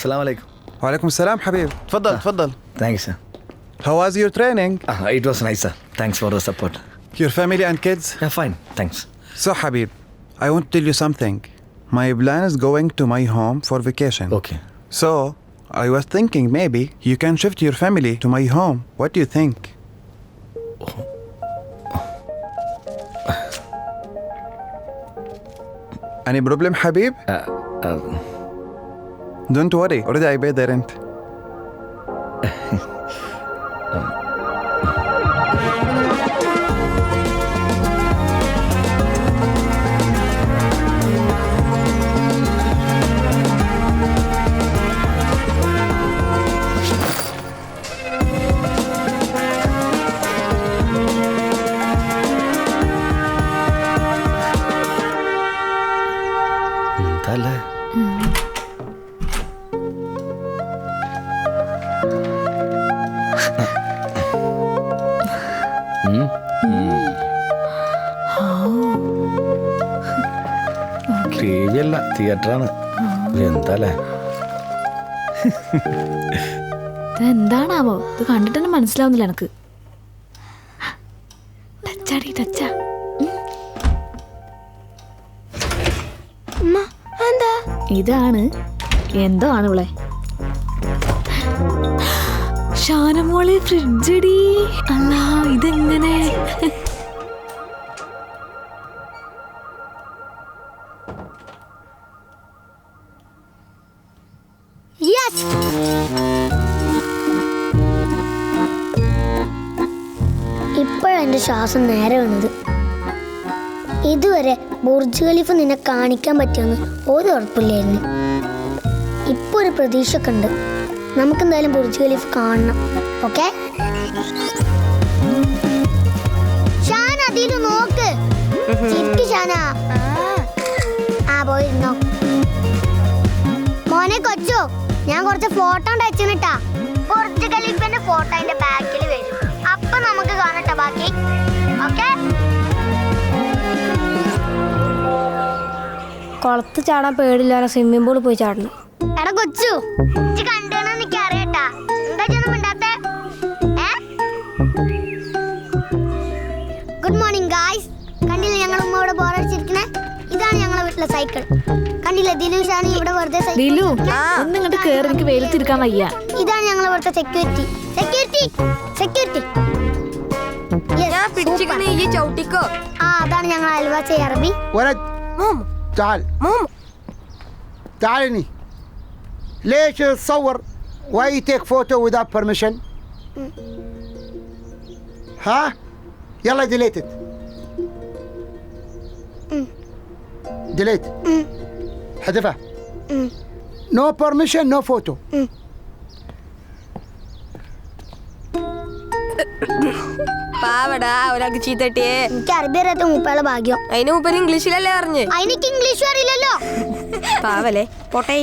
السلام عليكم. وعليكم السلام حبيب. تفضل تفضل. Thank you, sir. How was your training? It was nice, sir. Thanks for the support. Your family and kids? Yeah, fine. Thanks. So Habib, I want to tell you something. My plan is going to my home for vacation. Okay. So I was thinking maybe you can shift your family to my home. What do you think? Any problem, Habib? Don't worry. Already I paid the rent. എന്തല്ലേ T V അല്ല തിയേറ്ററാണ്. എന്താല്ലേ എന്താണാവോ ഇത് കണ്ടിട്ട് തന്നെ മനസ്സിലാവുന്നില്ല എനക്ക്. ടച്ചാടി ടച്ചാ. ഇതാണ് എന്തോ ആണ് ഇവിടെ. ഷാനമോളെ ഫ്രിഡ്ജടി. അല്ല ഇതെങ്ങനെ? ഇപ്പോഴെന്റെ ശ്വാസം നേരെ വന്നത്. ഇതുവരെ ബുർജ് ഖലീഫ നിന്നെ കാണിക്കാൻ പറ്റുമെന്ന് ഒരു ഉറപ്പില്ലായിരുന്നു. ഇപ്പൊ ഒരു പ്രതീക്ഷ ഒക്കെ ഉണ്ട്. നമുക്കെന്തായാലും ബുർജ് ഖലീഫ കാണണം. ഓക്കെ ഷാന, അതിൽ നോക്ക്. ഷാന പോയിരുന്നോ മോനെ കൊച്ചോ? ഞാൻ കുറച്ച് ഫോട്ടോ അയച്ചിട്ടാ. ബുർജ് ഖലീഫന്റെ ഫോട്ടോ അതിന്റെ ബാക്കിൽ വരും. അപ്പൊ നമുക്ക് കാണട്ടെ ബാക്കി. ഓക്കെ കുളത്ത് ചാടാൻ പേടില്ലാതെ സ്വിമ്മിംഗ് പൂളിൽ പോയി ചാടണം. എടാ കൊച്ചു, കണ്ടെന്ന് എനിക്ക് അറിയട്ടാ. എന്താ ചെന്ന് മിണ്ടാത്തെ? Good morning guys. കണ്ടില്ലേ ഞങ്ങൾ ഉമ്മയോട് ബോറടിച്ചിരിക്കണേ? ഇതാണ് ഞങ്ങളെ വീട്ടിലെ സൈക്കിൾ. കണ്ടില്ലേ ദിലുഷാണ് ഇവിടെ വെറുതെ ദിലു ഒന്ന് ഇങ്ങോട്ട് കേറി, എനിക്ക് വെയിലത്തിരിക്കാൻ വയ്യ. ഇതാണ് ഞങ്ങളെ വീട്ടിലെ സെക്യൂരിറ്റി. സെക്യൂരിറ്റി സെക്യൂരിറ്റി അതാണ് ഞങ്ങൾ അയൽവാസി അറബി. تعال تعالني ليش تصور why you take photo without permission ها يلا delete it delete حذفها no permission no photo പാവടാ ഒരാൾക്ക് ചീത്തട്ടിയേ. എനിക്ക് അറബി അറിയാത്ത മൂപ്പയുടെ ഭാഗ്യം. അതിന് മൂപ്പര് ഇംഗ്ലീഷിലല്ലേ അറിഞ്ഞ്. അതിനെനിക്ക് ഇംഗ്ലീഷും അറിയില്ലല്ലോ. പാവല്ലേ പോട്ടെ.